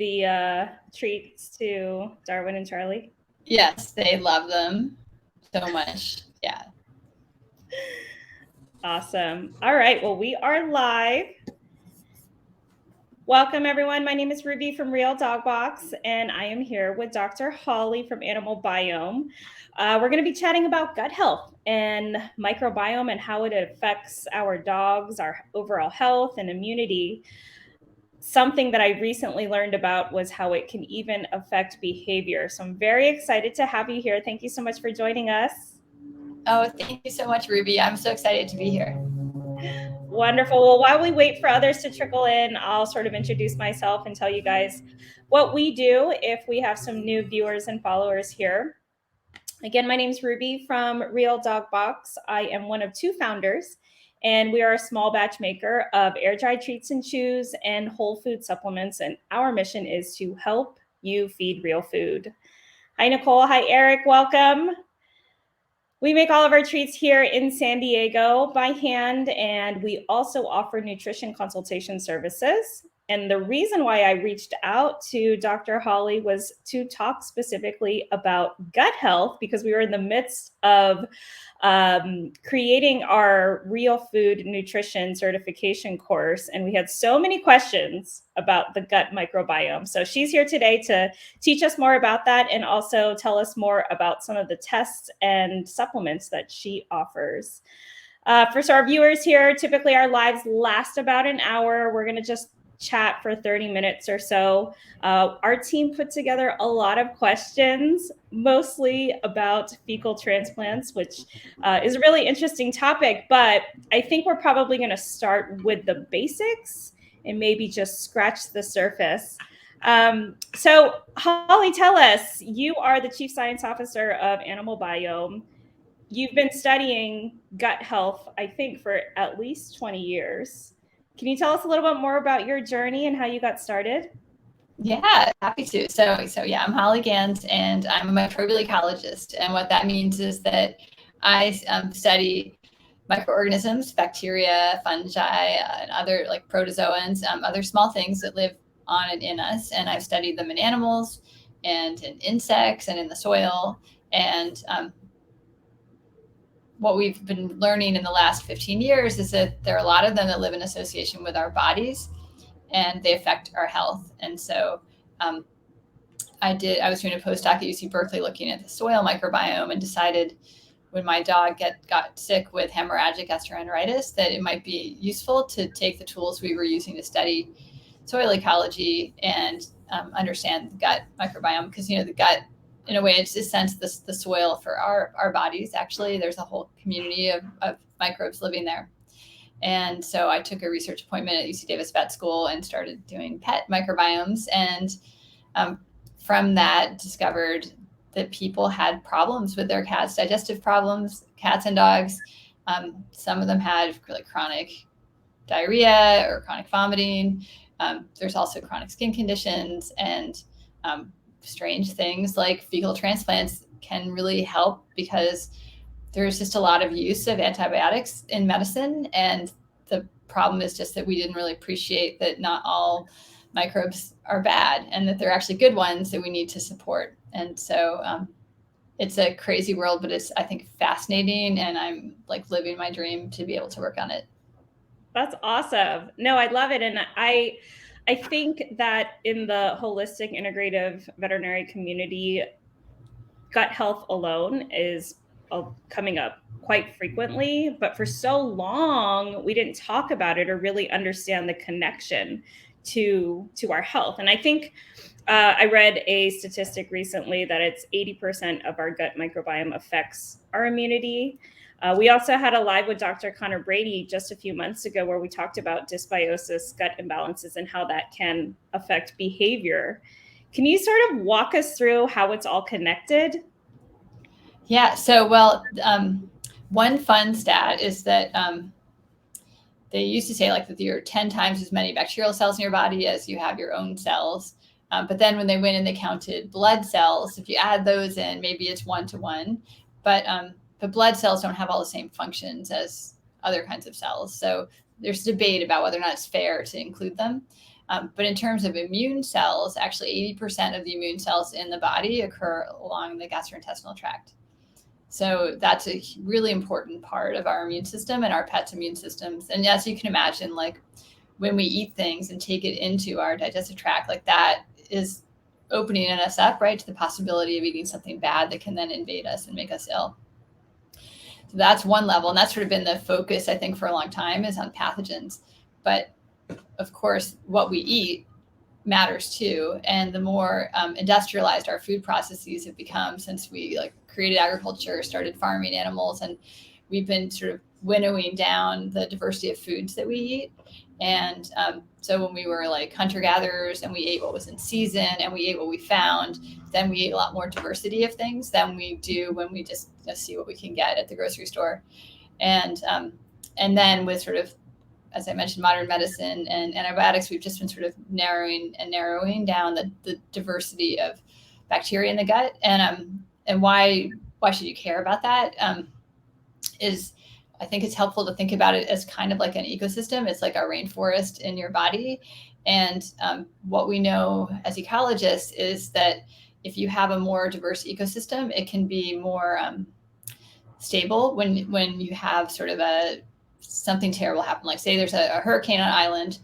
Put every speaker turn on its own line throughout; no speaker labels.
the treats to Darwin and Charlie?
Yes, they love them so much. Yeah.
Awesome. All right. Well, we are live. Welcome, everyone. My name is Ruby from Real Dog Box, and I am here with Dr. Holly from AnimalBiome. We're going to be chatting about gut health and microbiome and how it affects our dogs, our overall health and immunity. Something that I recently learned about was how it can even affect behavior. So I'm very excited to have you here. Thank you so much for joining us.
Oh, thank you so much, Ruby. I'm so excited to be here.
Wonderful. Well, while we wait for others to trickle in, I'll sort of introduce myself and tell you guys what we do if we have some new viewers and followers here. Again, my name is Ruby from Real Dog Box. I am one of two founders, and we are a small batch maker of air-dried treats and chews and whole food supplements. And our mission is to help you feed real food. Hi, Nicole. Hi, Eric. Welcome. We make all of our treats here in San Diego by hand, and we also offer nutrition consultation services. And the reason why I reached out to Dr. Holly was to talk specifically about gut health, because we were in the midst of creating our real food nutrition certification course, and we had so many questions about the gut microbiome. So she's here today to teach us more about that and also tell us more about some of the tests and supplements that she offers. For our viewers here, typically our lives last about an hour. We're going to just chat for 30 minutes or so. Our team put together a lot of questions, mostly about fecal transplants, which is a really interesting topic, but I think we're probably going to start with the basics and maybe just scratch the surface. So Holly, tell us, you are the Chief Science Officer of AnimalBiome. You've been studying gut health, I think, for at least 20 years. Can you tell us a little bit more about your journey and how you got started?
Yeah, happy to. So yeah, I'm Holly Ganz, and I'm a microbial ecologist. And what that means is that I study microorganisms, bacteria, fungi, and other like protozoans, other small things that live on and in us. And I've studied them in animals and in insects and in the soil. And what we've been learning in the last 15 years is that there are a lot of them that live in association with our bodies, and they affect our health. And so I was doing a postdoc at UC Berkeley looking at the soil microbiome, and decided when my dog got sick with hemorrhagic gastroenteritis that it might be useful to take the tools we were using to study soil ecology and understand the gut microbiome, because the gut, in a way, it's a sense the soil for our bodies. Actually, there's a whole community of microbes living there. And so I took a research appointment at UC Davis Vet School and started doing pet microbiomes. And from that, discovered that people had problems with their cats, digestive problems, cats and dogs. Some of them had like chronic diarrhea or chronic vomiting. There's also chronic skin conditions, and strange things like fecal transplants can really help, because there's just a lot of use of antibiotics in medicine. And the problem is just that we didn't really appreciate that not all microbes are bad, and that they're actually good ones that we need to support. And so it's a crazy world, but it's, I think, fascinating. And I'm like living my dream to be able to work on it.
That's awesome. No, I love it. And I think that in the holistic integrative veterinary community, gut health alone is coming up quite frequently, but for so long we didn't talk about it or really understand the connection to our health. And I think I read a statistic recently that it's 80% of our gut microbiome affects our immunity. We also had a live with Dr. Connor Brady just a few months ago where we talked about dysbiosis, gut imbalances, and how that can affect behavior. Can you sort of walk us through how it's all connected?
Yeah. So, well, one fun stat is that they used to say like that there are 10 times as many bacterial cells in your body as you have your own cells. But then when they went and they counted blood cells, if you add those in, maybe it's 1-to-1. But blood cells don't have all the same functions as other kinds of cells. So there's debate about whether or not it's fair to include them. But in terms of immune cells, actually 80% of the immune cells in the body occur along the gastrointestinal tract. So that's a really important part of our immune system and our pets' immune systems. And as you can imagine, like when we eat things and take it into our digestive tract, like that is opening us up, right, to the possibility of eating something bad that can then invade us and make us ill. So that's one level. And that's sort of been the focus, I think, for a long time, is on pathogens. But of course, what we eat matters too. And the more industrialized our food processes have become since we like created agriculture, started farming animals, and we've been sort of winnowing down the diversity of foods that we eat. And so when we were like hunter-gatherers and we ate what was in season and we ate what we found, then we ate a lot more diversity of things than we do when we just see what we can get at the grocery store. And then with sort of, as I mentioned, modern medicine and antibiotics, we've just been sort of narrowing down the diversity of bacteria in the gut. And why should you care about that? Is I think it's helpful to think about it as kind of like an ecosystem. It's like a rainforest in your body. And what we know as ecologists is that if you have a more diverse ecosystem, it can be more stable when you have sort of something terrible happen. Like say there's a hurricane on an island.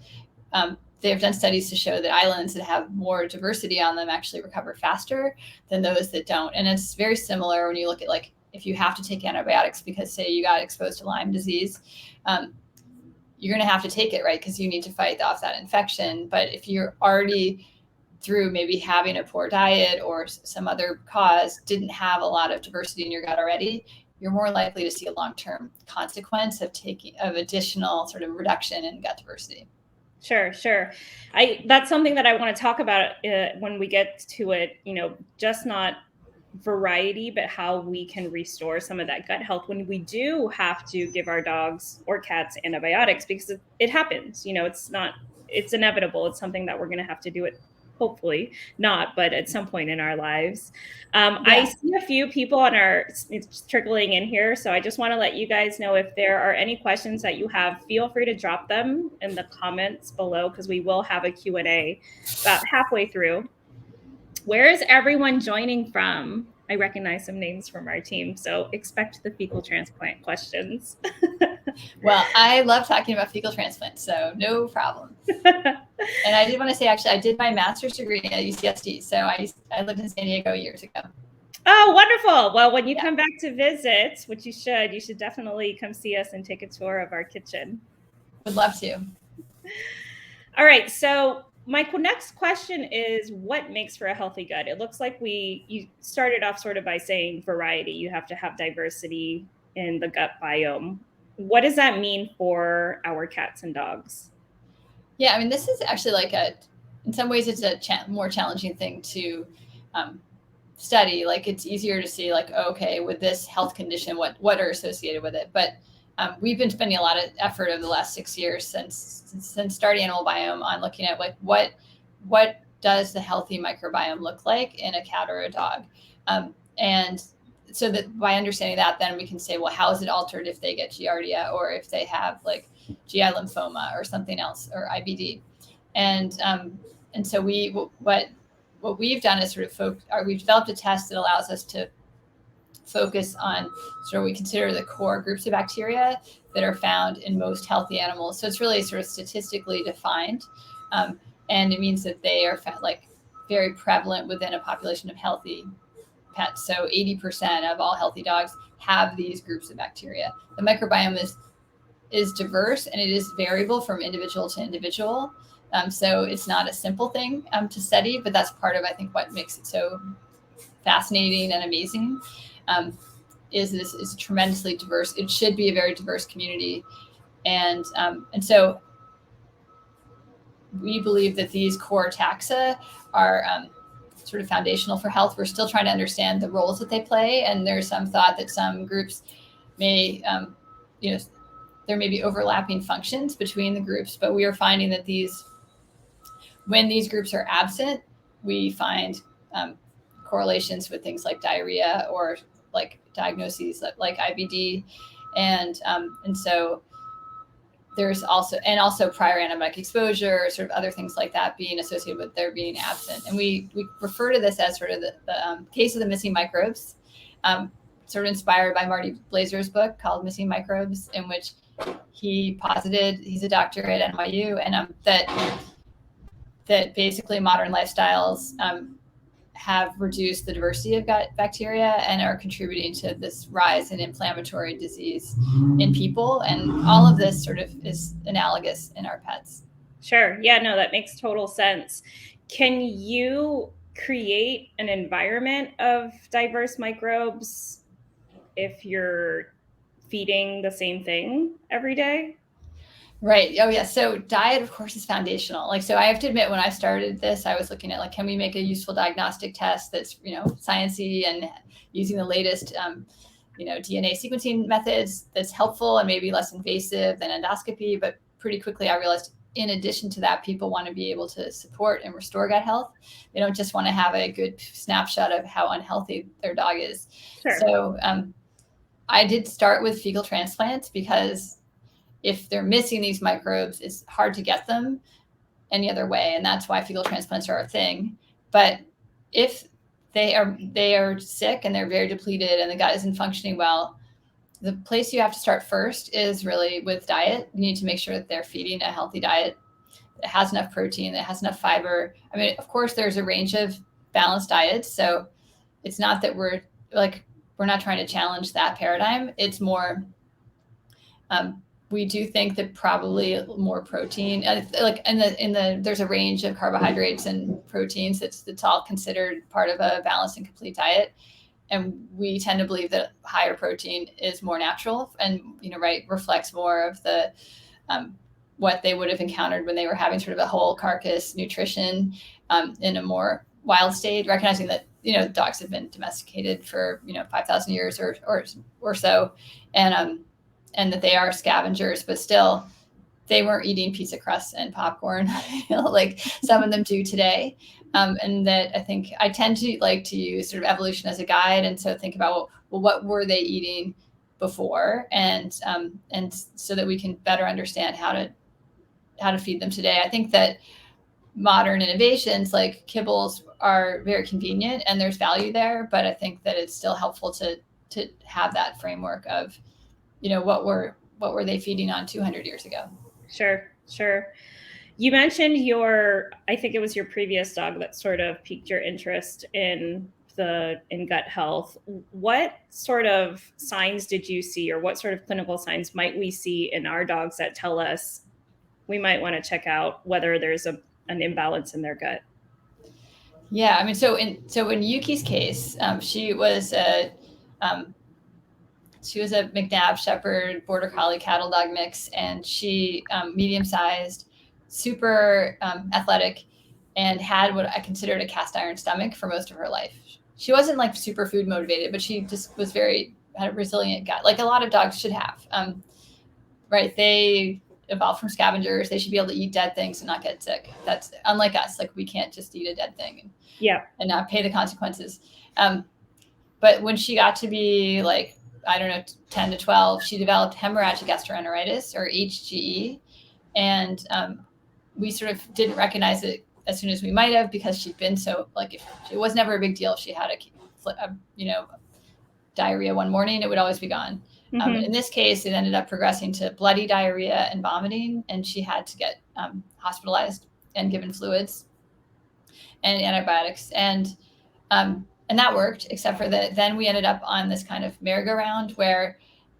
They've done studies to show that islands that have more diversity on them actually recover faster than those that don't. And it's very similar when you look at like, if you have to take antibiotics because say you got exposed to Lyme disease, you're going to have to take it, right? Because you need to fight off that infection. But if you're already through maybe having a poor diet or some other cause, didn't have a lot of diversity in your gut already, you're more likely to see a long-term consequence of additional sort of reduction in gut diversity.
Sure. That's something that I want to talk about when we get to it, just not variety, but how we can restore some of that gut health when we do have to give our dogs or cats antibiotics, because it happens, it's inevitable. It's something that we're going to have to do it. Hopefully not, but at some point in our lives. I see a few people it's trickling in here. So I just want to let you guys know if there are any questions that you have, feel free to drop them in the comments below, because we will have a Q&A about halfway through. Where is everyone joining from? I recognize some names from our team, so expect the fecal transplant questions.
Well, I love talking about fecal transplants, so no problem. And I did want to say, actually, I did my master's degree at UCSD, so I lived in San Diego years ago.
Oh, wonderful. Well, when you come back to visit, which you should definitely come see us and take a tour of our kitchen.
Would love to.
All right, so my next question is, what makes for a healthy gut? It looks like you started off sort of by saying variety. You have to have diversity in the gut biome. What does that mean for our cats and dogs?
Yeah, I mean, this is actually in some ways, it's a more challenging thing to study. Like it's easier to see like, okay, with this health condition, what are associated with it? But we've been spending a lot of effort over the last 6 years since starting AnimalBiome on looking at like what does the healthy microbiome look like in a cat or a dog, and so that by understanding that, then we can say, well, how is it altered if they get Giardia or if they have like GI lymphoma or something else or IBD, and so what we've done is sort of we've developed a test that allows us to focus on sort of we consider the core groups of bacteria that are found in most healthy animals. So it's really sort of statistically defined, and it means that they are like very prevalent within a population of healthy pets. So 80% of all healthy dogs have these groups of bacteria. The microbiome is diverse and it is variable from individual to individual. So it's not a simple thing to study, but that's part of, I think, what makes it so fascinating and amazing. Is this is tremendously diverse. It should be a very diverse community. And so we believe that these core taxa are sort of foundational for health. We're still trying to understand the roles that they play. And there's some thought that some groups may, there may be overlapping functions between the groups, but we are finding that when these groups are absent, we find correlations with things like diarrhea or like diagnoses like IBD. And so there's also prior antibiotic exposure, sort of other things like that being associated with their being absent. And we refer to this as sort of the case of the missing microbes, sort of inspired by Marty Blazer's book called Missing Microbes, in which he posited, he's a doctor at NYU, and that basically modern lifestyles have reduced the diversity of gut bacteria and are contributing to this rise in inflammatory disease in people. And all of this sort of is analogous in our pets.
Sure. Yeah, no, that makes total sense. Can you create an environment of diverse microbes if you're feeding the same thing every day?
Right. Oh, yeah. So diet, of course, is foundational. Like, so I have to admit, when I started this, I was looking at like, can we make a useful diagnostic test that's, sciencey and using the latest, DNA sequencing methods that's helpful and maybe less invasive than endoscopy. But pretty quickly, I realized, in addition to that, people want to be able to support and restore gut health. They don't just want to have a good snapshot of how unhealthy their dog is.
Sure.
So I did start with fecal transplants because if they're missing these microbes, it's hard to get them any other way. And that's why fecal transplants are a thing. But if they are sick and they're very depleted and the gut isn't functioning well, the place you have to start first is really with diet. You need to make sure that they're feeding a healthy diet that has enough protein, that has enough fiber. I mean, of course, there's a range of balanced diets. So it's not that we're not trying to challenge that paradigm. It's more, we do think that probably more protein, there's a range of carbohydrates and proteins that's all considered part of a balanced and complete diet. And we tend to believe that higher protein is more natural and, reflects more of the, what they would have encountered when they were having sort of a whole carcass nutrition in a more wild state, recognizing that, dogs have been domesticated for, 5,000 years or so. And that they are scavengers, but still they weren't eating pizza crusts and popcorn, like some of them do today. And that I think I tend to like to use sort of evolution as a guide. And so think about, well, what were they eating before? And so that we can better understand how to feed them today. I think that modern innovations like kibbles are very convenient and there's value there, but I think that it's still helpful to have that framework of, what were they feeding on 200 years ago?
Sure. You mentioned I think it was your previous dog that sort of piqued your interest in gut health. What sort of signs did you see, or what sort of clinical signs might we see in our dogs that tell us we might want to check out whether there's an imbalance in their gut?
Yeah, I mean, so in Yuki's case, she was a McNabb Shepherd Border Collie cattle dog mix, and she medium-sized, super athletic, and had what I considered a cast iron stomach for most of her life. She wasn't like super food motivated, but she just was had a resilient gut, like a lot of dogs should have. Right? They evolved from scavengers. They should be able to eat dead things and not get sick. That's unlike us. Like we can't just eat a dead thing and not pay the consequences. But when she got to be like, I don't know, 10 to 12, she developed hemorrhagic gastroenteritis, or HGE. And we sort of didn't recognize it as soon as we might have, because she'd been so, like, it was never a big deal. If she had diarrhea one morning, it would always be gone. Mm-hmm. In this case, it ended up progressing to bloody diarrhea and vomiting, and she had to get hospitalized and given fluids and antibiotics. And that worked, except for that then we ended up on this kind of merry-go-round where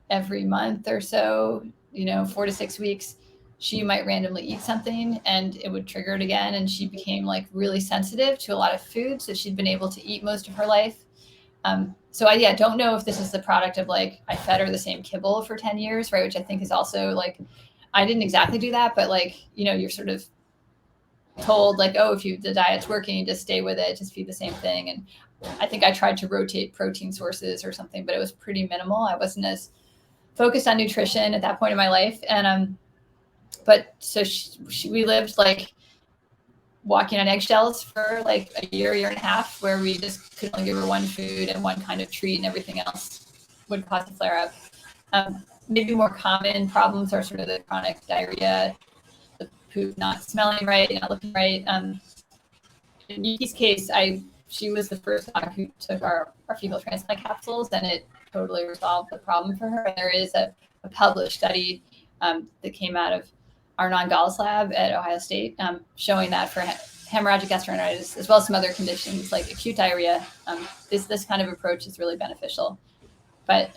every month or so, 4 to 6 weeks, she might randomly eat something and it would trigger it again. And she became like really sensitive to a lot of foods that she'd been able to eat most of her life. So I don't know if this is the product of like, I fed her the same kibble for 10 years, right? Which I think is also like, I didn't exactly do that, but like, you're sort of told like, oh, if the diet's working, just stay with it, just feed the same thing. And I think I tried to rotate protein sources or something, but it was pretty minimal. I wasn't as focused on nutrition at that point in my life. And, but so we lived like walking on eggshells for like a year and a half, where we just could only give her one food and one kind of treat, and everything else would cause a flare up. maybe more common problems are sort of the chronic diarrhea, the poop not smelling right, not looking right. In Yuki's case, she was the first dog who took our fecal transplant capsules, and it totally resolved the problem for her. And there is a published study that came out of our non-Gallus lab at Ohio State showing that for hemorrhagic gastroenteritis, as well as some other conditions like acute diarrhea, this kind of approach is really beneficial. But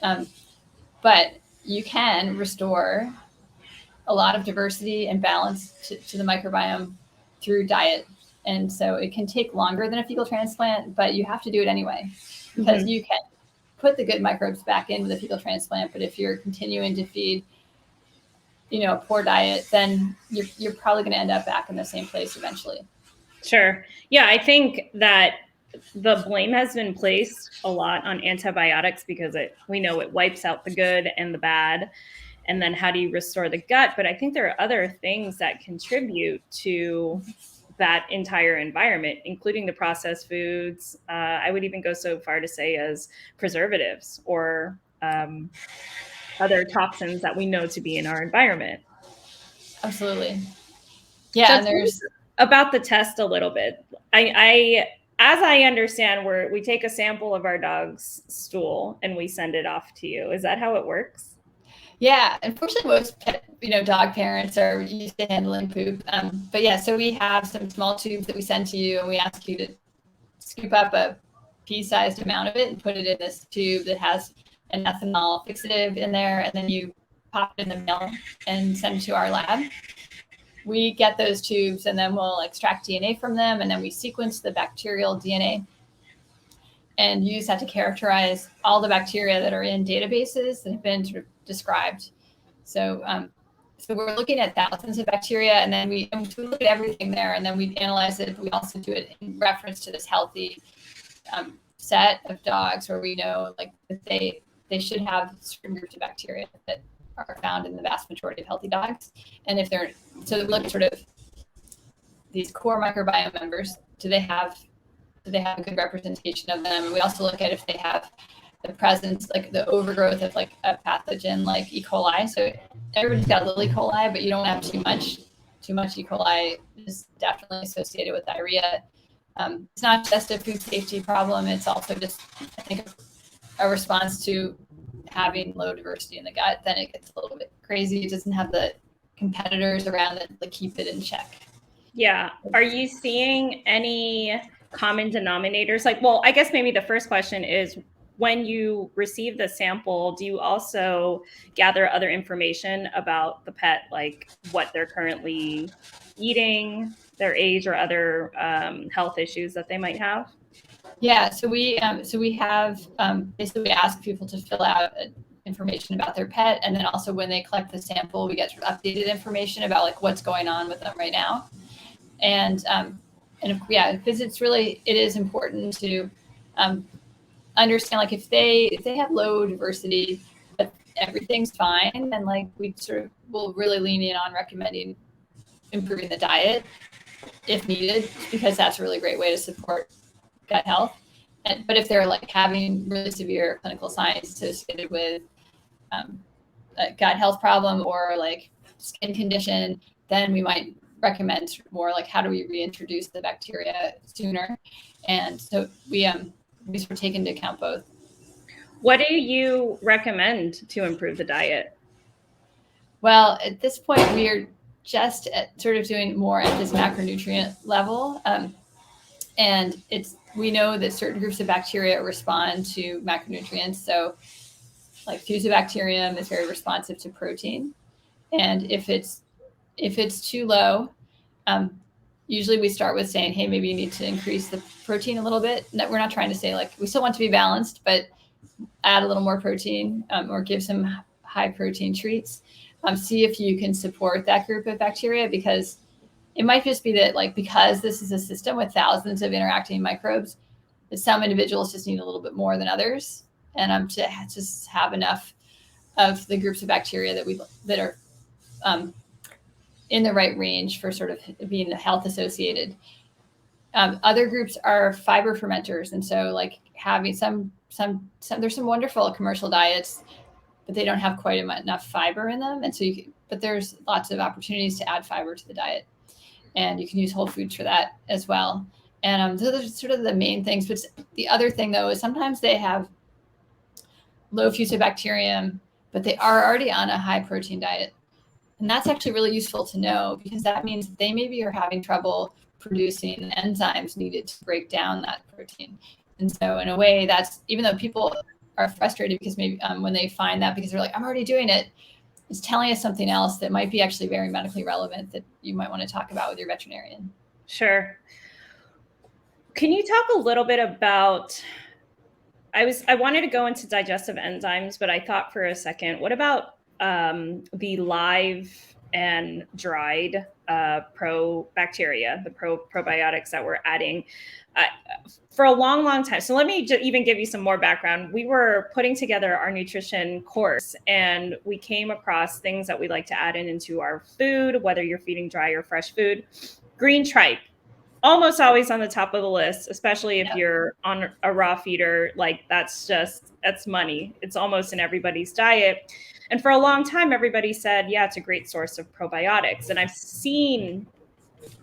you can restore a lot of diversity and balance to the microbiome through diet. And so it can take longer than a fecal transplant, but you have to do it anyway, because you can put the good microbes back in with a fecal transplant. But if you're continuing to feed, a poor diet, then you're probably going to end up back in the same place eventually.
Sure. Yeah, I think that the blame has been placed a lot on antibiotics because we know it wipes out the good and the bad. And then how do you restore the gut? But I think there are other things that contribute to that entire environment, including the processed foods. I would even go so far to say as preservatives or other toxins that we know to be in our environment.
Absolutely. Yeah,
so
and there's
about the test a little bit. As I understand, we take a sample of our dog's stool and we send it off to you. Is that how it works?
Yeah, unfortunately, most dog parents are used to handling poop. But yeah, so we have some small tubes that we send to you, and we ask you to scoop up a pea-sized amount of it and put it in this tube that has an ethanol fixative in there, and then you pop it in the mail and send it to our lab. We get those tubes, and then we'll extract DNA from them, and then we sequence the bacterial DNA. And you just have to characterize all the bacteria that are in databases that have been sort of described. So we're looking at thousands of bacteria, and then we look at everything there, and then we analyze it. We also do it in reference to this healthy set of dogs where we know like that they should have certain groups of bacteria that are found in the vast majority of healthy dogs. And if they're, so we look at sort of these core microbiome members, do they have a good representation of them? And we also look at if they have the presence, like the overgrowth of like a pathogen like E. coli. So everybody's got a little E. coli, but you don't have too much. Too much E. coli is definitely associated with diarrhea. It's not just a food safety problem. It's also just, I think, a response to having low diversity in the gut. Then it gets a little bit crazy. It doesn't have the competitors around that like keep it in check.
Yeah. Are you seeing any common denominators? Like, well, I guess maybe the first question is, when you receive the sample, do you also gather other information about the pet, like what they're currently eating, their age, or other health issues that they might have?
Yeah, so we have basically we ask people to fill out information about their pet, and then also when they collect the sample, we get updated information about like what's going on with them right now. And yeah, because it is important to understand like if they have low diversity but everything's fine, then like we sort of will really lean in on recommending improving the diet if needed, because that's a really great way to support gut health. But if they're like having really severe clinical signs associated with a gut health problem or like skin condition, then we might recommend more like how do we reintroduce the bacteria sooner. And so we sort of take into account both.
What do you recommend to improve the diet?
Well, at this point, we are just sort of doing more at this macronutrient level. And we know that certain groups of bacteria respond to macronutrients. So like Fusobacterium is very responsive to protein. And if it's too low, usually we start with saying, hey, maybe you need to increase the protein a little bit. We're not trying to say like, we still want to be balanced, but add a little more protein or give some high protein treats. See if you can support that group of bacteria, because it might just be that like, because this is a system with thousands of interacting microbes, that some individuals just need a little bit more than others. And to just have enough of the groups of bacteria that are in the right range for sort of being health associated. Other groups are fiber fermenters. And so like having some there's some wonderful commercial diets but they don't have quite enough fiber in them. And so but there's lots of opportunities to add fiber to the diet, and you can use whole foods for that as well. And so those are sort of the main things. But the other thing though is sometimes they have low fusobacterium, but they are already on a high protein diet. And that's actually really useful to know, because that means they maybe are having trouble producing the enzymes needed to break down that protein. And so in a way, that's, even though people are frustrated because maybe when they find that, because they're like, I'm already doing it, it's telling us something else that might be actually very medically relevant that you might want to talk about with your veterinarian.
Sure. Can you talk a little bit about, I wanted to go into digestive enzymes, but I thought for a second, what about the live and dried probacteria, the probiotics that we're adding for a long, long time? So let me even give you some more background. We were putting together our nutrition course, and we came across things that we like to add into our food, whether you're feeding dry or fresh food. Green tripe, almost always on the top of the list, especially if you're on a raw feeder. Like that's money. It's almost in everybody's diet. And for a long time, everybody said, yeah, it's a great source of probiotics. And I've seen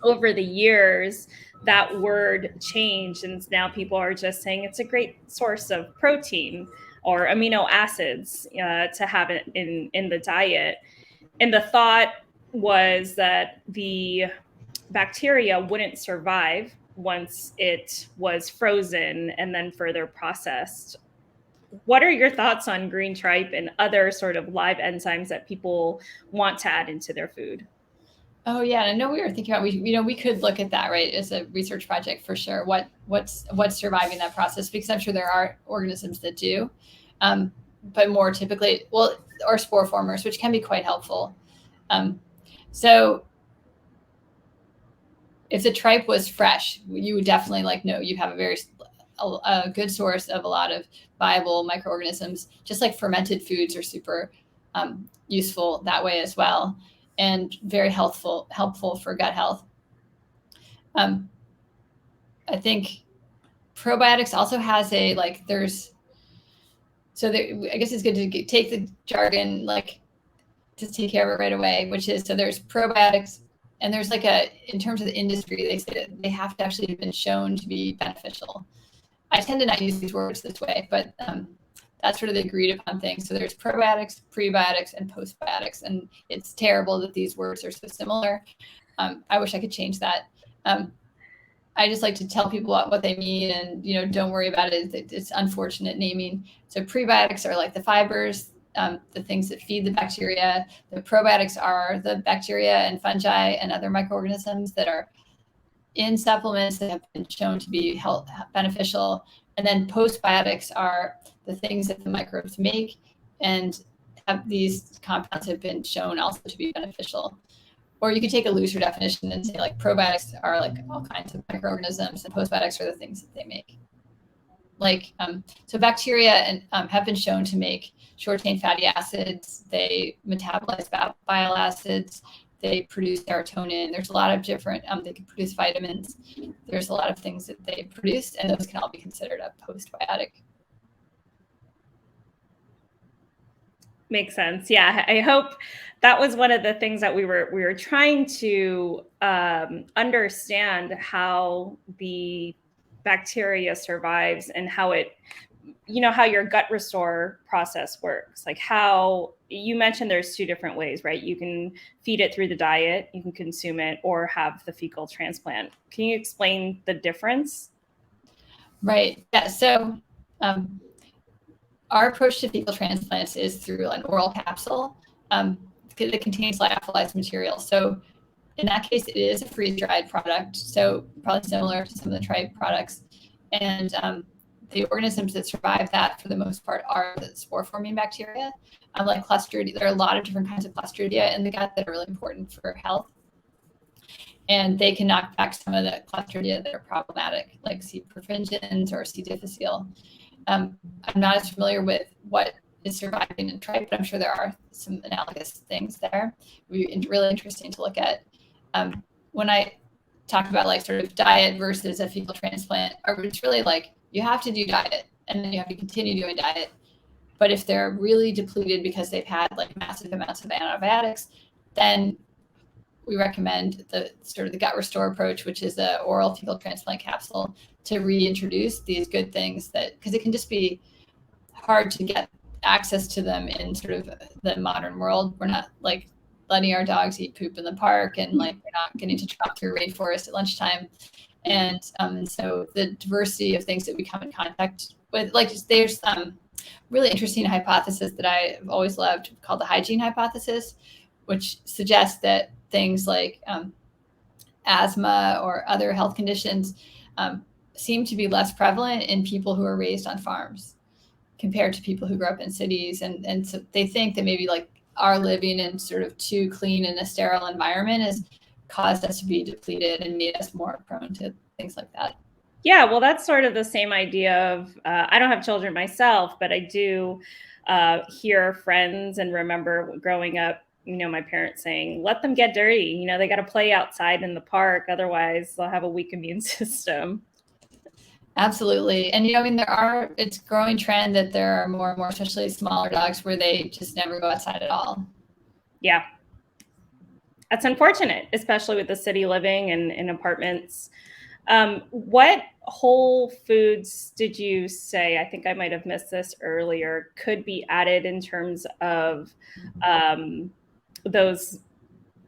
over the years that word change. And now people are just saying it's a great source of protein or amino acids to have it in the diet. And the thought was that the bacteria wouldn't survive once it was frozen and then further processed. What are your thoughts on green tripe and other sort of live enzymes that people want to add into their food?
Oh yeah, I know we were thinking about, we could look at that, right, as a research project for sure. What's surviving that process, because I'm sure there are organisms that do, but more typically, or spore formers, which can be quite helpful. So if the tripe was fresh, you would definitely you have a good source of a lot of viable microorganisms, just like fermented foods are super useful that way as well, and very helpful for gut health. I think probiotics also has I guess it's good to take the jargon, to take care of it right away, which is, so there's probiotics, and there's in terms of the industry, they say that they have to actually have been shown to be beneficial. I tend to not use these words this way, but that's sort of the agreed upon thing. So there's probiotics, prebiotics, and postbiotics, and it's terrible that these words are so similar. I wish I could change that. I just like to tell people what they mean, and don't worry about it. It's unfortunate naming. So prebiotics are like the fibers, the things that feed the bacteria. The probiotics are the bacteria and fungi and other microorganisms that are in supplements that have been shown to be beneficial. And then postbiotics are the things that the microbes make, and these compounds have been shown also to be beneficial. Or you could take a looser definition and say probiotics are all kinds of microorganisms, and postbiotics are the things that they make. So bacteria have been shown to make short-chain fatty acids. They metabolize bile acids. They produce serotonin. There's a lot of different, they can produce vitamins. There's a lot of things that they produce, and those can all be considered a postbiotic.
Makes sense. Yeah, I hope that was one of the things that we were trying to understand, how the bacteria survives and how it, how your gut restore process works. How you mentioned there's two different ways, right? You can feed it through the diet, you can consume it, or have the fecal transplant. Can you explain the difference?
Right. Yeah. So our approach to fecal transplants is through an oral capsule that contains lyophilized material. So in that case, it is a freeze-dried product, so probably similar to some of the tripe products. And the organisms that survive that, for the most part, are the spore-forming bacteria. Like Clostridia, there are a lot of different kinds of Clostridia in the gut that are really important for health. And they can knock back some of the Clostridia that are problematic, like C. perfringens or C. difficile. I'm not as familiar with what is surviving in tripe, but I'm sure there are some analogous things there. It would be really interesting to look at. When I talk about sort of diet versus a fecal transplant, it's really you have to do diet, and then you have to continue doing diet. But if they're really depleted because they've had like massive amounts of antibiotics, then we recommend the sort of the gut restore approach, which is an oral fecal transplant capsule to reintroduce these good things, that because it can just be hard to get access to them in sort of the modern world. We're not like letting our dogs eat poop in the park, and like we're not getting to chop through rainforest at lunchtime. And so the diversity of things that we come in contact with, like there's really interesting hypothesis that I've always loved called the Hygiene Hypothesis, which suggests that things like asthma or other health conditions seem to be less prevalent in people who are raised on farms compared to people who grew up in cities. And so they think that maybe like our living in sort of too clean and a sterile environment has caused us to be depleted and made us more prone to things like that.
Yeah, well, that's sort of the same idea of, I don't have children myself, but I do hear friends and remember growing up, my parents saying, let them get dirty. They got to play outside in the park. Otherwise, they'll have a weak immune system.
Absolutely. And, it's a growing trend that there are more and more, especially smaller dogs, where they just never go outside at all.
Yeah. That's unfortunate, especially with the city living and in apartments. What whole foods did you say, I think I might have missed this earlier, could be added in terms of those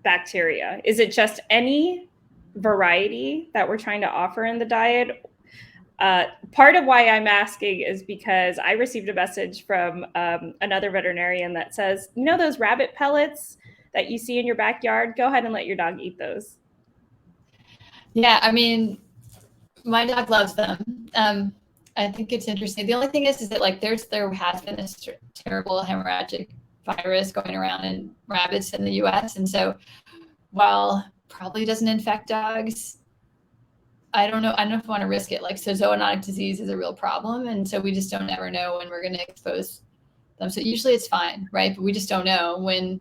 bacteria? Is it just any variety that we're trying to offer in the diet? Part of why I'm asking is because I received a message from another veterinarian that says, those rabbit pellets that you see in your backyard, go ahead and let your dog eat those.
Yeah, I mean, my dog loves them. I think it's interesting. The only thing is that like there has been this terrible hemorrhagic virus going around in rabbits in the U.S. And so while probably doesn't infect dogs, I don't know if I want to risk it. Like, so zoonotic disease is a real problem. And so we just don't ever know when we're going to expose them. So usually it's fine, right? But we just don't know when,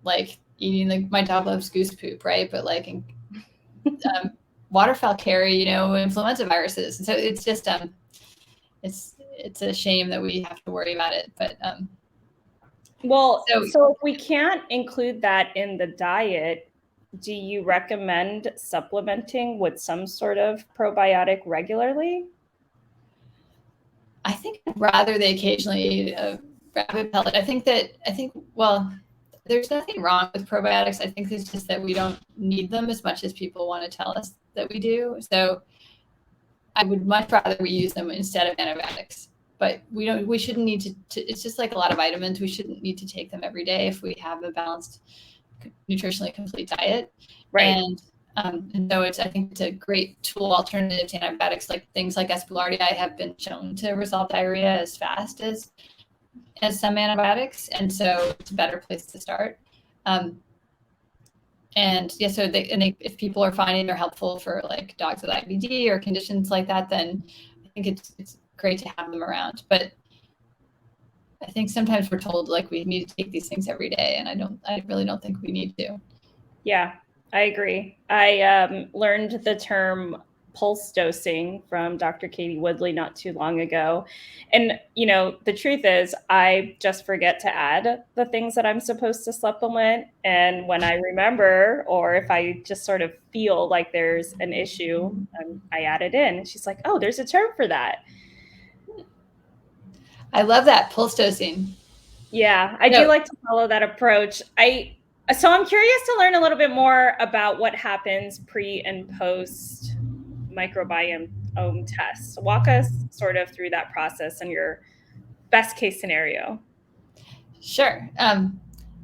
like eating, my dog loves goose poop, right? But like waterfowl carry, influenza viruses. And so it's just, it's a shame that we have to worry about it. But
so if we can't include that in the diet, do you recommend supplementing with some sort of probiotic regularly?
I think rather they occasionally eat a rabbit pellet. I think, there's nothing wrong with probiotics. I think it's just that we don't need them as much as people want to tell us that we do. So I would much rather we use them instead of antibiotics. But we shouldn't need to, it's just like a lot of vitamins. We shouldn't need to take them every day if we have a balanced, nutritionally complete diet.
Right.
And so I think it's a great tool alternative to antibiotics. Like things like Aspergillosis have been shown to resolve diarrhea as fast as some antibiotics. And so it's a better place to start. If people are finding they're helpful for like dogs with IBD or conditions like that, then I think it's great to have them around. But I think sometimes we're told like we need to take these things every day, and I really don't think we need to.
Yeah, I agree. I learned the term pulse dosing from Dr. Katie Woodley not too long ago. And, the truth is I just forget to add the things that I'm supposed to supplement. And when I remember, or if I just sort of feel like there's an issue, I add it in. And she's like, oh, there's a term for that.
I love that, pulse dosing.
Yeah, I do like to follow that approach. So I'm curious to learn a little bit more about what happens pre and post microbiome tests. Walk us sort of through that process and your best case scenario.
Sure.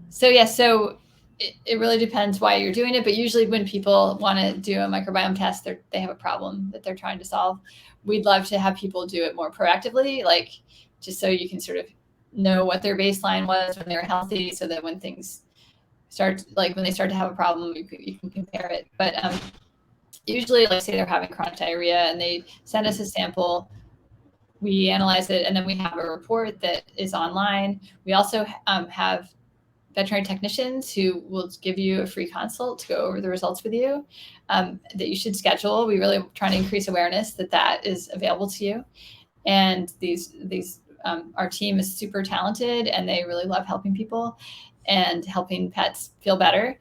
So it really depends why you're doing it, but usually when people want to do a microbiome test, they have a problem that they're trying to solve. We'd love to have people do it more proactively, like just so you can sort of know what their baseline was when they were healthy, so that when things start, like when they start to have a problem, you can compare it. But usually, like say they're having chronic diarrhea and they send us a sample, we analyze it, and then we have a report that is online. We also have veterinary technicians who will give you a free consult to go over the results with you, that you should schedule. We really try to increase awareness that is available to you. And these our team is super talented and they really love helping people and helping pets feel better.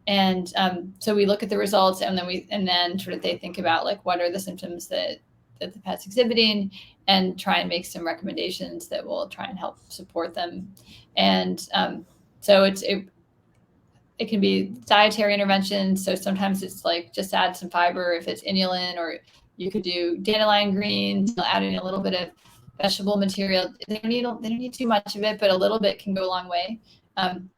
And so we look at the results, and then sort of they think about like what are the symptoms that the pet's exhibiting, and try and make some recommendations that will try and help support them. And so it can be dietary interventions. So sometimes it's like just add some fiber if it's inulin, or you could do dandelion greens, add in a little bit of vegetable material. They don't need too much of it, but a little bit can go a long way.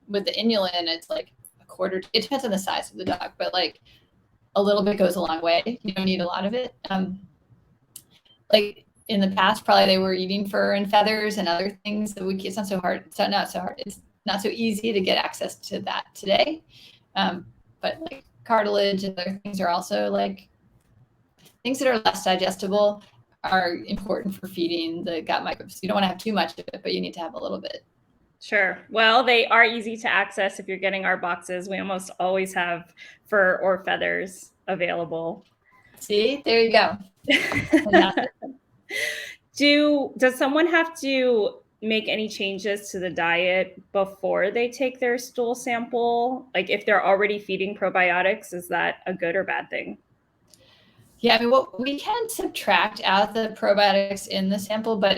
With the inulin, it's like a quarter. It depends on the size of the dog, but like a little bit goes a long way. You don't need a lot of it. Like in the past, probably they were eating fur and feathers and other things. So it's not so hard. It's not so hard. It's not so easy to get access to that today. But like cartilage and other things are also like things that are less digestible are important for feeding the gut microbes. You don't want to have too much of it, but you need to have a little bit.
Sure. Well, they are easy to access if you're getting our boxes. We almost always have fur or feathers available.
See, there you go.
Does someone have to make any changes to the diet before they take their stool sample? Like if they're already feeding probiotics, is that a good or bad thing?
Yeah, I mean, what we can subtract out the probiotics in the sample, but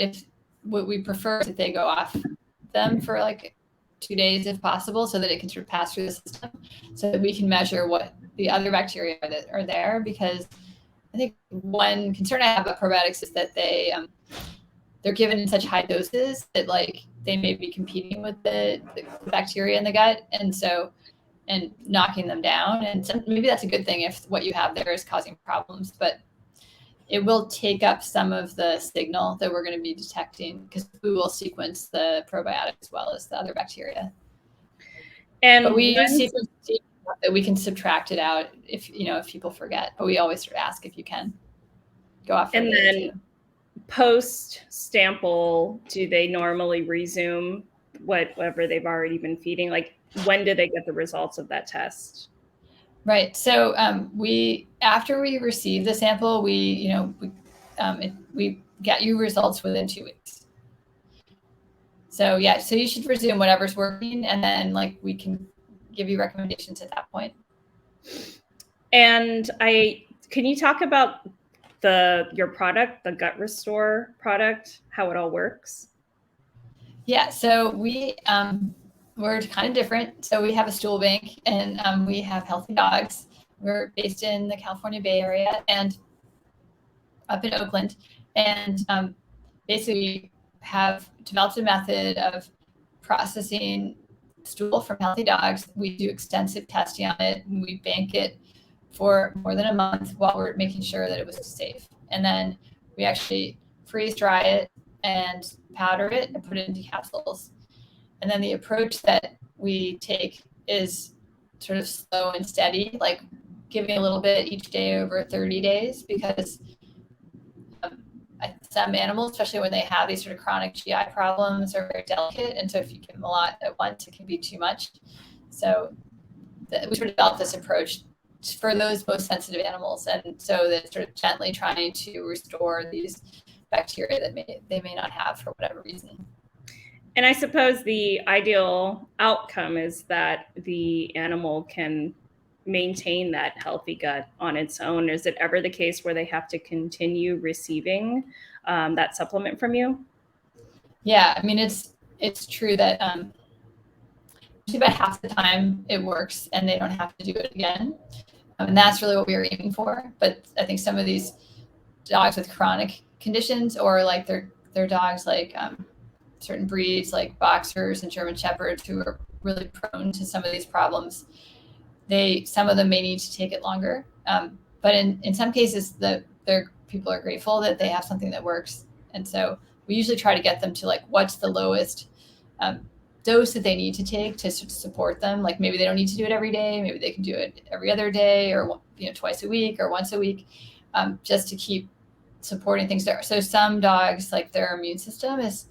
what we prefer is that they go off them for like 2 days if possible, so that it can sort of pass through the system, so that we can measure what the other bacteria that are there. Because I think one concern I have about probiotics is that they're given in such high doses that like they may be competing with the bacteria in the gut, and knocking them down. And maybe that's a good thing if what you have there is causing problems, but it will take up some of the signal that we're going to be detecting, because we will sequence the probiotic as well as the other bacteria. But we use sequence that we can subtract it out if people forget. But we always sort of ask if you can go off.
And then post sample, do they normally resume whatever they've already been feeding? Like when do they get the results of that test?
Right. So after we receive the sample, we get you results within 2 weeks. So yeah, so you should resume whatever's working, and then like we can give you recommendations at that point.
And can you talk about your product, the Gut Restore product, how it all works?
Yeah. So we're kind of different. So we have a stool bank, and we have healthy dogs. We're based in the California Bay Area and up in Oakland. And basically we have developed a method of processing stool from healthy dogs. We do extensive testing on it, and we bank it for more than a month while we're making sure that it was safe. And then we actually freeze dry it and powder it and put it into capsules. And then the approach that we take is sort of slow and steady, like giving a little bit each day over 30 days, because some animals, especially when they have these sort of chronic GI problems, are very delicate. And so if you give them a lot at once, it can be too much. So we sort of developed this approach for those most sensitive animals. And so that sort of gently trying to restore these bacteria that they may not have for whatever reason.
And I suppose the ideal outcome is that the animal can maintain that healthy gut on its own. Is it ever the case where they have to continue receiving that supplement from you?
Yeah, I mean, it's true that about half the time it works and they don't have to do it again. And that's really what we were aiming for. But I think some of these dogs with chronic conditions, or like they're dogs like certain breeds like boxers and German shepherds who are really prone to some of these problems, some of them may need to take it longer. But in some cases, their people are grateful that they have something that works. And so we usually try to get them to like, what's the lowest dose that they need to take to support them. Like maybe they don't need to do it every day. Maybe they can do it every other day, or twice a week or once a week, just to keep supporting things there. So some dogs, like their immune system is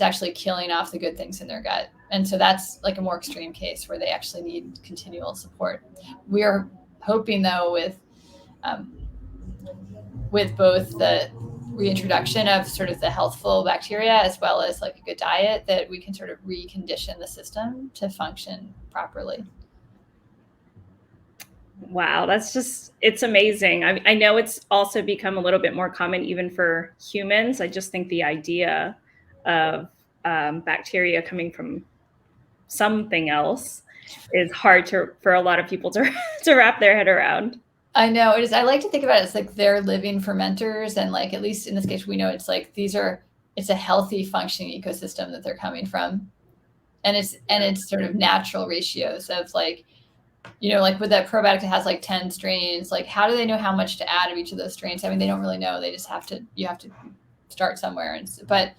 actually killing off the good things in their gut. And so that's like a more extreme case where they actually need continual support. We are hoping though with both the reintroduction of sort of the healthful bacteria as well as like a good diet, that we can sort of recondition the system to function properly.
Wow, it's amazing. I know it's also become a little bit more common even for humans. I just think the idea of bacteria coming from something else is hard for a lot of people to, to wrap their head around.
I know it is. I like to think about it as like they're living fermenters, and like, at least in this case, we know it's like it's a healthy functioning ecosystem that they're coming from. And it's sort of natural ratios of like, like with that probiotic, it has like 10 strains. Like, how do they know how much to add of each of those strains? I mean, they don't really know. They just you have to start somewhere. But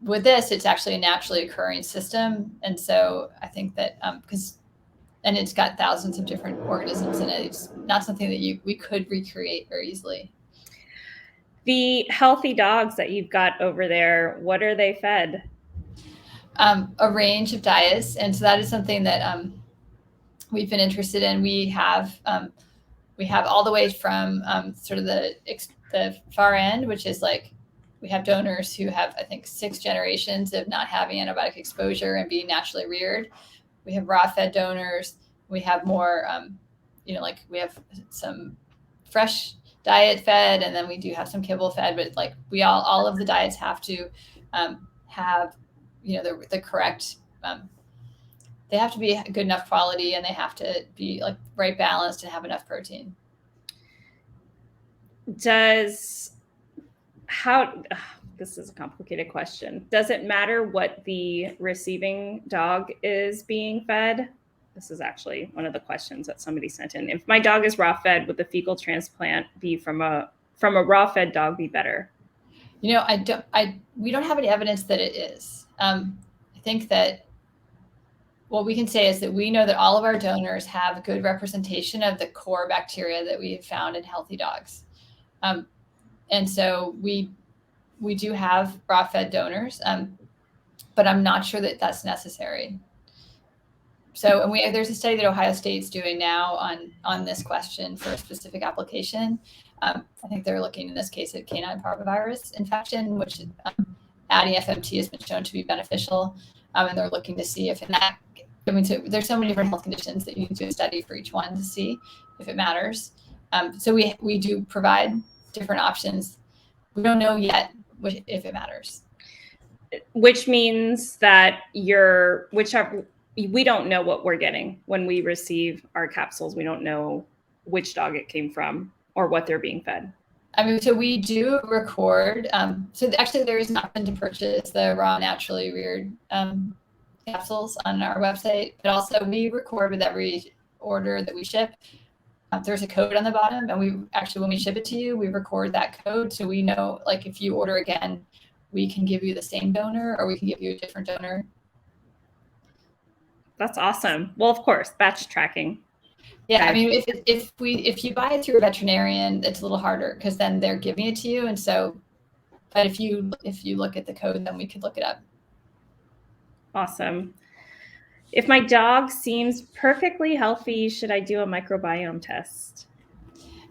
with this, it's actually a naturally occurring system. And so I think that and it's got thousands of different organisms in it. It's not something that we could recreate very easily.
The healthy dogs that you've got over there, what are they fed?
A range of diets. And so that is something that we've been interested in. We have all the way from sort of the far end, which is like, we have donors who have, I think, 6 generations of not having antibiotic exposure and being naturally reared. We have raw fed donors. We have more, like we have some fresh diet fed, and then we do have some kibble fed. But like all of the diets have to have, the correct. They have to be good enough quality, and they have to be like right balanced and have enough protein.
This is a complicated question. Does it matter what the receiving dog is being fed? This is actually one of the questions that somebody sent in. If my dog is raw fed, would the fecal transplant be from a raw fed dog be better?
We don't have any evidence that it is. I think that what we can say is that we know that all of our donors have a good representation of the core bacteria that we have found in healthy dogs. And so we do have raw fed donors, but I'm not sure that that's necessary. So, and there's a study that Ohio State's doing now on this question for a specific application. I think they're looking in this case at canine parvovirus infection, which adding FMT has been shown to be beneficial. And they're looking to see if there's so many different health conditions that you can do a study for each one to see if it matters. So we do provide different options. We don't know yet if it matters.
Which means that we don't know what we're getting when we receive our capsules. We don't know which dog it came from or what they're being fed.
I mean, so we do record. So actually, there is an option to purchase the raw, naturally reared capsules on our website, but also we record with every order that we ship. There's a code on the bottom, and when we ship it to you, we record that code. So we know, like, if you order again, we can give you the same donor or we can give you a different donor.
That's awesome. Well, of course, batch tracking.
Yeah, I mean, if you buy it through a veterinarian, it's a little harder because then they're giving it to you. And so, but if you look at the code, then we could look it up.
Awesome. If my dog seems perfectly healthy, should I do a microbiome test?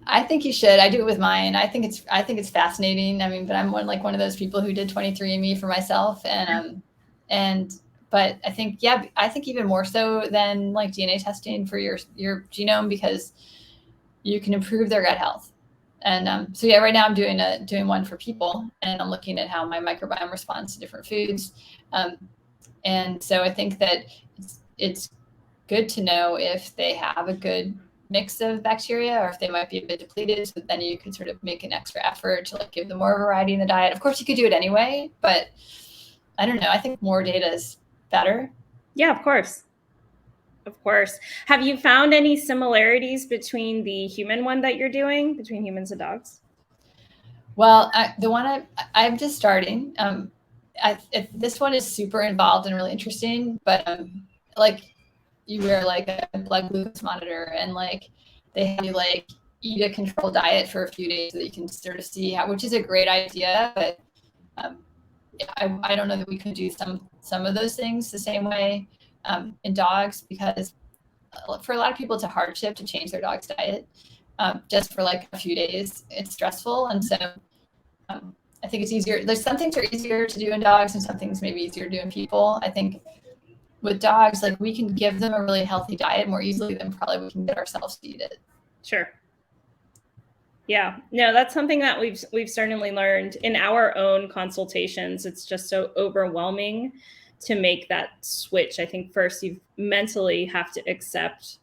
I think you should. I do it with mine. I think it's fascinating. I mean, but I'm one of those people who did 23andMe for myself, but I think even more so than like DNA testing for your genome, because you can improve their gut health. And so right now I'm doing one for people, and I'm looking at how my microbiome responds to different foods. And so I think that it's good to know if they have a good mix of bacteria or if they might be a bit depleted. So then you could sort of make an extra effort to like give them more variety in the diet. Of course, you could do it anyway, but I don't know. I think more data is better.
Yeah, of course. Of course. Have you found any similarities between the human one that you're doing, between humans and dogs?
Well, the one I'm just starting. This one is super involved and really interesting, but like you wear like a blood glucose monitor, and like they have you like eat a controlled diet for a few days so that you can sort of see how, which is a great idea, but I don't know that we could do some of those things the same way in dogs, because for a lot of people it's a hardship to change their dog's diet just for like a few days. It's stressful, and so I think it's easier. There's some things are easier to do in dogs and some things maybe easier to do in people. I think with dogs, like we can give them a really healthy diet more easily than probably we can get ourselves to eat it.
Sure. Yeah, no, that's something that we've certainly learned in our own consultations. It's just so overwhelming to make that switch. I think first you mentally have to accept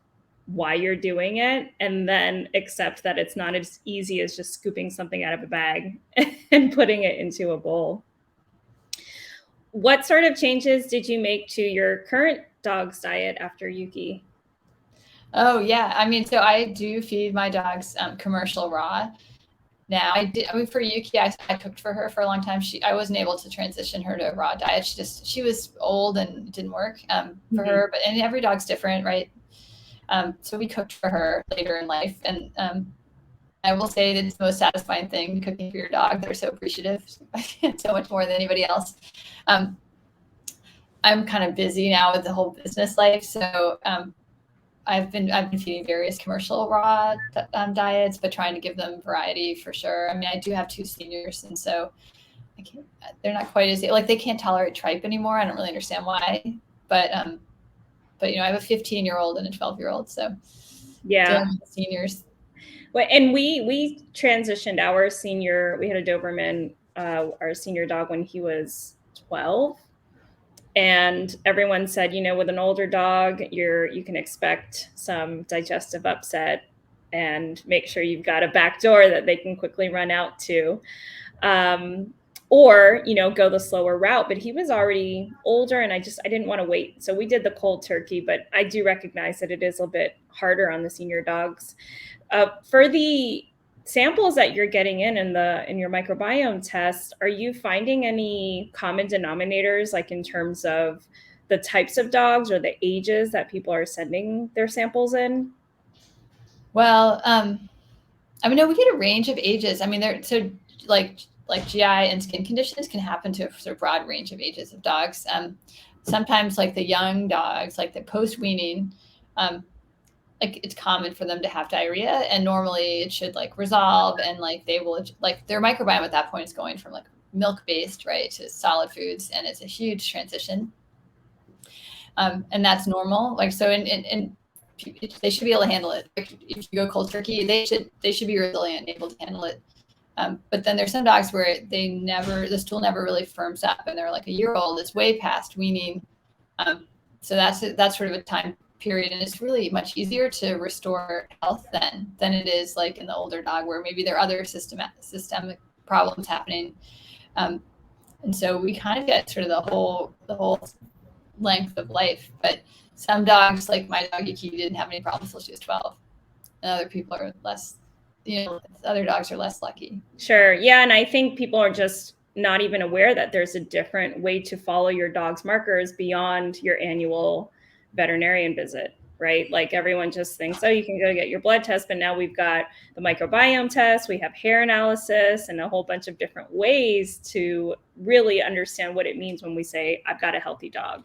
why you're doing it, and then accept that it's not as easy as just scooping something out of a bag and putting it into a bowl. What sort of changes did you make to your current dog's diet after Yuki?
Oh yeah, I mean, so I do feed my dogs commercial raw. Now I mean, for Yuki, I cooked for her for a long time. I wasn't able to transition her to a raw diet. She was old and it didn't work for her. But and every dog's different, right? So we cooked for her later in life, and I will say that it's the most satisfying thing, cooking for your dog. They're so appreciative, so much more than anybody else. I'm kind of busy now with the whole business life, so I've been feeding various commercial raw diets, but trying to give them variety for sure. I mean, I do have 2 seniors, and so they're not quite as like they can't tolerate tripe anymore. I don't really understand why, but you know, I have a 15-year-old and a 12-year-old, so
yeah,
seniors.
Well, and we transitioned our senior. We had a Doberman, our senior dog, when he was 12. And everyone said, you know, with an older dog, you can expect some digestive upset, and make sure you've got a back door that they can quickly run out to, or, you know, go the slower route. But he was already older, and I didn't want to wait. So we did the cold turkey, but I do recognize that it is a bit harder on the senior dogs. For the samples that you're getting in your microbiome test, are you finding any common denominators, like in terms of the types of dogs or the ages that people are sending their samples in?
Well, I mean, no, we get a range of ages. I mean, they're so like GI and skin conditions can happen to a sort of broad range of ages of dogs. Sometimes like the young dogs, like the post-weaning, like it's common for them to have diarrhea, and normally it should like resolve, and like they will, like their microbiome at that point is going from like milk-based, right, to solid foods, and it's a huge transition. And that's normal. Like, so in they should be able to handle it. If you go cold turkey, they should be resilient, able to handle it. But then there's some dogs where the stool never really firms up, and they're like a year old. It's way past weaning. So that's sort of a time period, and it's really much easier to restore health than it is like in the older dog, where maybe there are other systemic problems happening. And so we kind of get sort of the whole length of life. But some dogs, like my dog Yuki, didn't have any problems until she was 12, and other people are less, you know, other dogs are less lucky.
Sure. Yeah. And I think people are just not even aware that there's a different way to follow your dog's markers beyond your annual veterinarian visit, right? Like everyone just thinks, oh, you can go get your blood test, but now we've got the microbiome test, we have hair analysis, and a whole bunch of different ways to really understand what it means when we say, I've got a healthy dog.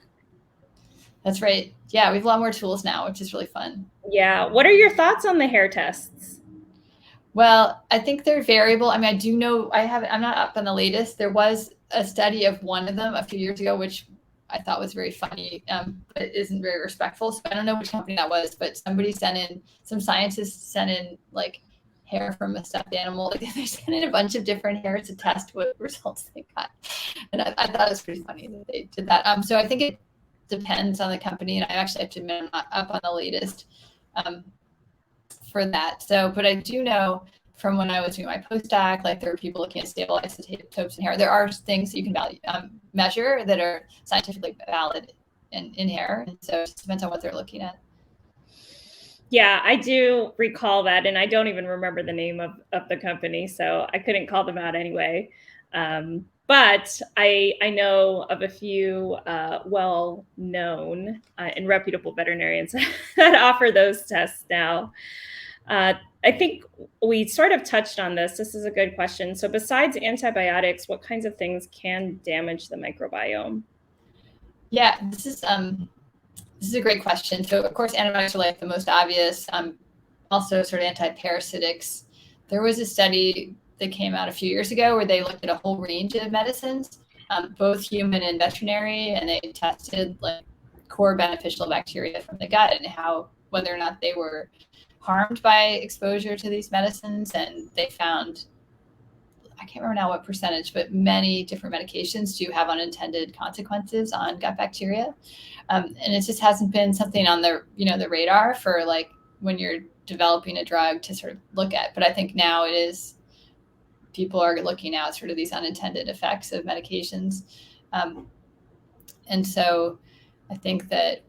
That's right. Yeah, we have a lot more tools now, which is really fun.
Yeah. What are your thoughts on the hair tests?
Well, I think they're variable. I mean, I do know I'm not up on the latest. There was a study of one of them a few years ago, which I thought was very funny, but it isn't very respectful. So I don't know which company that was, but some scientists sent in like hair from a stuffed animal. Like they sent in a bunch of different hair to test what results they got. And I thought it was pretty funny that they did that. So I think it depends on the company. And I actually have to admit I'm not up on the latest for that. So, but I do know from when I was doing my postdoc, like there are people looking at stable isotopes in hair. There are things that you can measure that are scientifically valid in hair. And so it just depends on what they're looking at.
Yeah, I do recall that. And I don't even remember the name of the company, so I couldn't call them out anyway. But I know of a few well-known and reputable veterinarians that offer those tests now. I think we sort of touched on this. This is a good question. So besides antibiotics, what kinds of things can damage the microbiome?
Yeah, this is a great question. So of course, antibiotics are like the most obvious. Also sort of antiparasitics. There was a study that came out a few years ago where they looked at a whole range of medicines, both human and veterinary, and they tested like core beneficial bacteria from the gut and how whether or not they were harmed by exposure to these medicines. And they found, I can't remember now what percentage, but many different medications do have unintended consequences on gut bacteria. And it just hasn't been something on the, the radar for like when you're developing a drug to sort of look at. But I think now it is, people are looking at sort of these unintended effects of medications. And so I think that,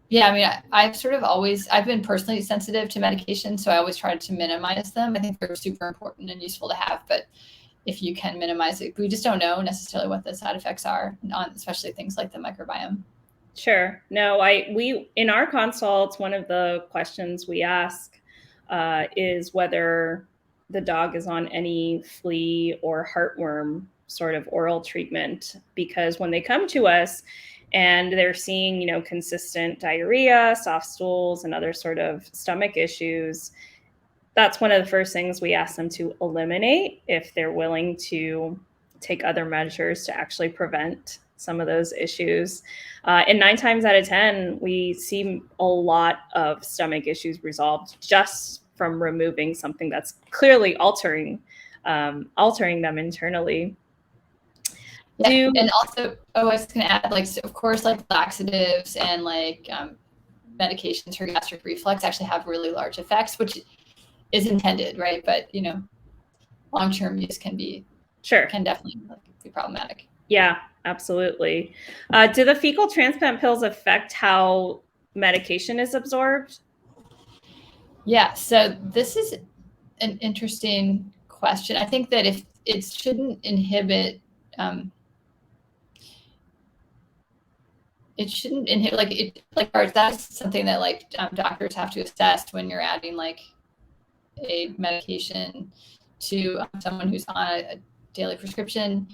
yeah, I mean, I've been personally sensitive to medication, so I always tried to minimize them. I think they're super important and useful to have, but if you can minimize it, we just don't know necessarily what the side effects are on, especially things like the microbiome.
Sure. No, we in our consults, one of the questions we ask is whether the dog is on any flea or heartworm sort of oral treatment, because when they come to us and they're seeing, consistent diarrhea, soft stools, and other sort of stomach issues, that's one of the first things we ask them to eliminate if they're willing to take other measures to actually prevent some of those issues. And 9 times out of 10, we see a lot of stomach issues resolved just from removing something that's clearly altering them internally.
Yeah, and also, I was going to add, like, so of course, like laxatives and like medications for gastric reflux actually have really large effects, which is intended, right? But long-term use can definitely be problematic.
Yeah, absolutely. Do the fecal transplant pills affect how medication is absorbed?
Yeah, so this is an interesting question. I think that if it shouldn't inhibit, that's something that like doctors have to assess when you're adding like a medication to someone who's on a daily prescription.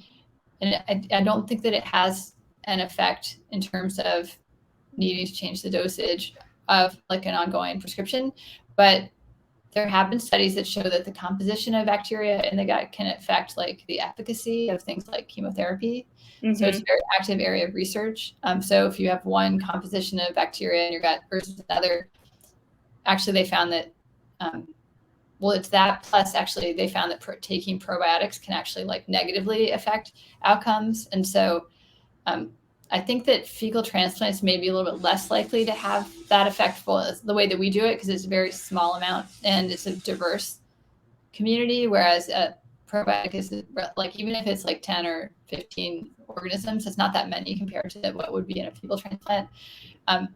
And I don't think that it has an effect in terms of needing to change the dosage of like an ongoing prescription. But there have been studies that show that the composition of bacteria in the gut can affect like the efficacy of things like chemotherapy. Mm-hmm. So it's a very active area of research. So if you have one composition of bacteria in your gut versus another, actually they found that, it's that plus actually they found that taking probiotics can actually like negatively affect outcomes. And so I think that fecal transplants may be a little bit less likely to have that effect the way that we do it, because it's a very small amount and it's a diverse community, whereas a probiotic is like, even if it's like 10 or 15 organisms, it's not that many compared to what would be in a fecal transplant. And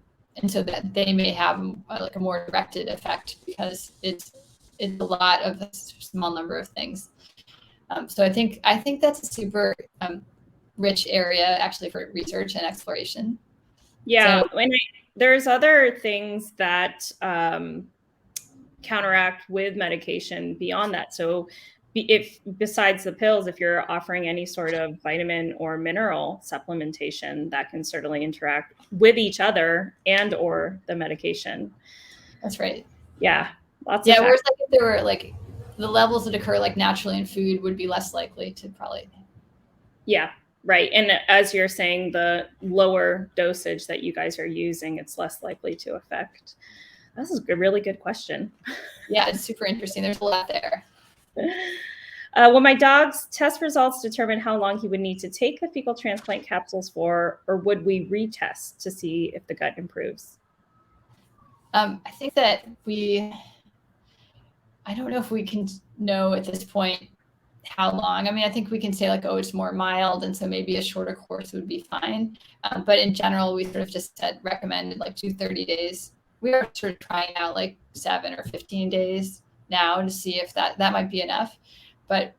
so that they may have like a more directed effect because it's a lot of a small number of things. So I think that's a super rich area actually for research and exploration.
Yeah, so, and there's other things that counteract with medication beyond that. So if besides the pills, if you're offering any sort of vitamin or mineral supplementation, that can certainly interact with each other and or the medication.
That's right.
Yeah.
Whereas like if there were like the levels that occur like naturally in food would be less likely to probably.
Yeah. Right. And as you're saying, the lower dosage that you guys are using, it's less likely to affect. This is a really good question.
Yeah, it's super interesting. There's a lot there.
Will my dog's test results determine how long he would need to take the fecal transplant capsules for, or would we retest to see if the gut improves?
I think that I don't know if we can know at this point how long. I mean, I think we can say like, oh, it's more mild, and so maybe a shorter course would be fine. But in general, we sort of just recommended like 30 days. We are sort of trying out like 7 or 15 days now to see if that might be enough. But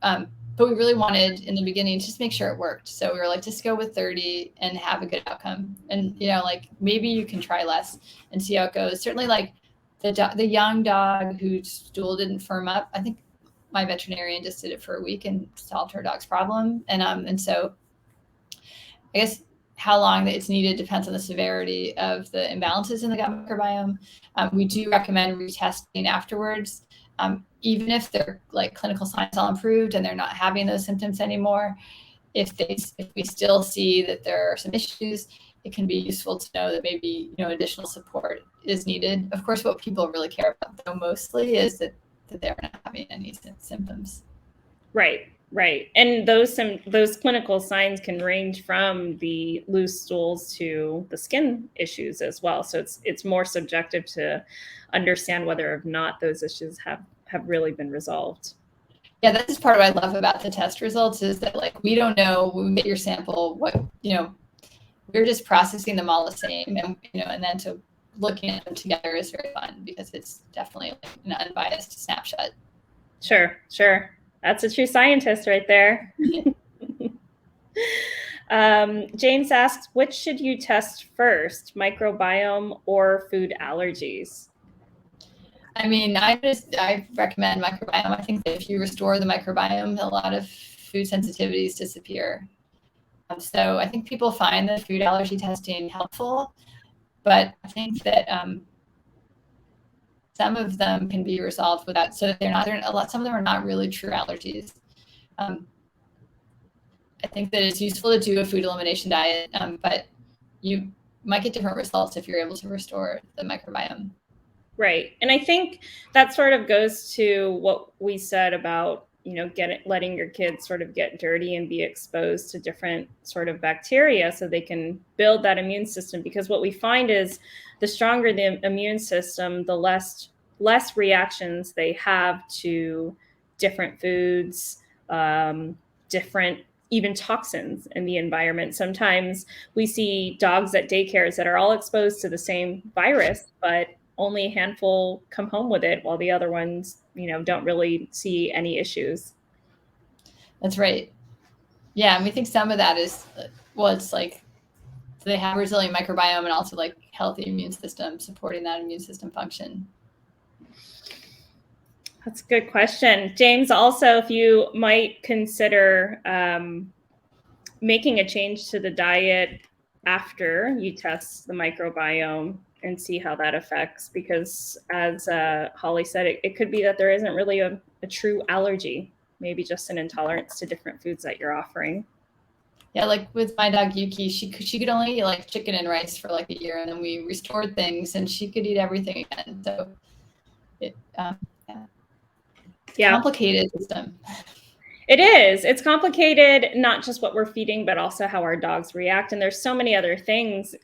we really wanted in the beginning to just make sure it worked. So we were like, just go with 30 and have a good outcome. And like maybe you can try less and see how it goes. Certainly, like the young dog whose stool didn't firm up, I think my veterinarian just did it for a week and solved her dog's problem. And so I guess how long it's needed depends on the severity of the imbalances in the gut microbiome. We do recommend retesting afterwards. Even if their like clinical signs all improved and they're not having those symptoms anymore, if we still see that there are some issues, it can be useful to know that maybe, additional support is needed. Of course, what people really care about though mostly is that they're not having any symptoms.
Right. And those clinical signs can range from the loose stools to the skin issues as well. So it's more subjective to understand whether or not those issues have really been resolved.
Yeah, that's just part of what I love about the test results is that like we don't know when we get your sample what we're just processing them all the same, and then to looking at them together is very fun because it's definitely like an unbiased snapshot.
Sure. That's a true scientist right there. James asks, which should you test first, microbiome or food allergies?
I mean, I recommend microbiome. I think that if you restore the microbiome, a lot of food sensitivities disappear. So I think people find the food allergy testing helpful, but I think that some of them can be resolved without, so that some of them are not really true allergies. I think that it's useful to do a food elimination diet, but you might get different results if you're able to restore the microbiome.
Right. And I think that sort of goes to what we said about, letting your kids sort of get dirty and be exposed to different sort of bacteria so they can build that immune system. Because what we find is the stronger the immune system, the less reactions they have to different foods, different even toxins in the environment. Sometimes we see dogs at daycares that are all exposed to the same virus, but only a handful come home with it, while the other ones, don't really see any issues.
That's right. Yeah, and we think some of that is, it's like, so they have resilient microbiome and also like healthy immune system supporting that immune system function.
That's a good question. James, also, if you might consider making a change to the diet after you test the microbiome and see how that affects, because as Holly said, it could be that there isn't really a true allergy, maybe just an intolerance to different foods that you're offering.
Yeah, like with my dog Yuki, she could only eat like chicken and rice for like a year, and then we restored things, and she could eat everything again. So it, complicated system.
It is. It's complicated, not just what we're feeding, but also how our dogs react. And there's so many other things,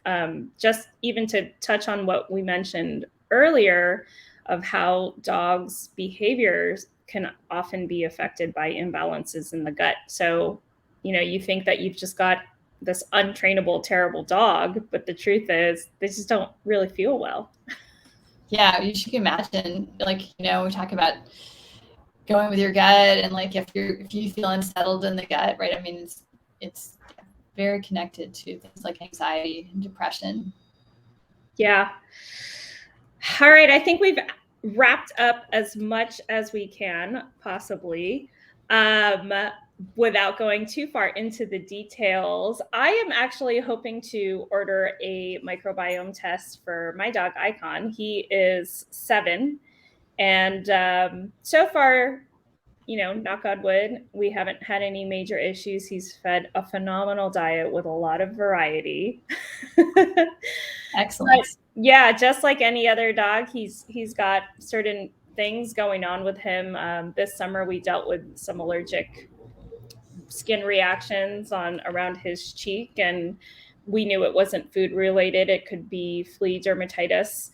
just even to touch on what we mentioned earlier of how dogs' behaviors can often be affected by imbalances in the gut. So, you think that you've just got this untrainable, terrible dog, but the truth is they just don't really feel well.
Yeah, you should imagine, like, we talk about going with your gut, and like if you feel unsettled in the gut, right? I mean, it's very connected to things like anxiety and depression.
Yeah. All right. I think we've wrapped up as much as we can possibly, without going too far into the details. I am actually hoping to order a microbiome test for my dog Icon. He is 7, and so far, knock on wood, we haven't had any major issues. He's fed a phenomenal diet with a lot of variety.
Excellent.
But yeah, just like any other dog, he's got certain things going on with him. This summer, we dealt with some allergic skin reactions around his cheek, and we knew it wasn't food related. It could be flea dermatitis.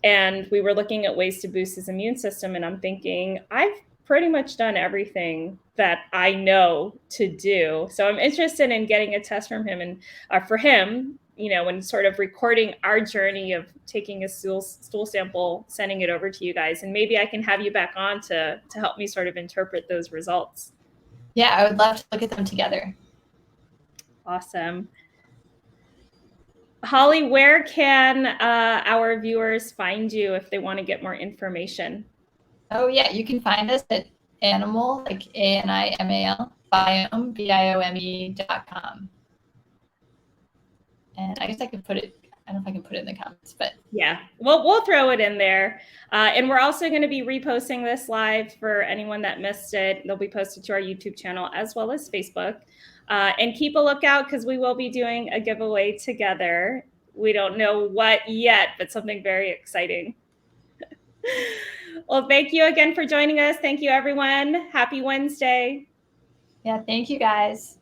And we were looking at ways to boost his immune system. And I'm thinking, I've pretty much done everything that I know to do. So I'm interested in getting a test from him and for him, and sort of recording our journey of taking a stool sample, sending it over to you guys. And maybe I can have you back on to help me sort of interpret those results.
Yeah, I would love to look at them together.
Awesome. Holly, where can our viewers find you if they want to get more information?
Oh yeah, you can find us at animal, like ANIMAL, biome, BIOME.com. And I guess I could put it, I don't know if I can put it in the comments, but
yeah, we'll throw it in there. And we're also going to be reposting this live for anyone that missed it. They'll be posted to our YouTube channel as well as Facebook. And keep a lookout because we will be doing a giveaway together. We don't know what yet, but something very exciting. Well, thank you again for joining us. Thank you, everyone. Happy Wednesday.
yeah, thank you guys.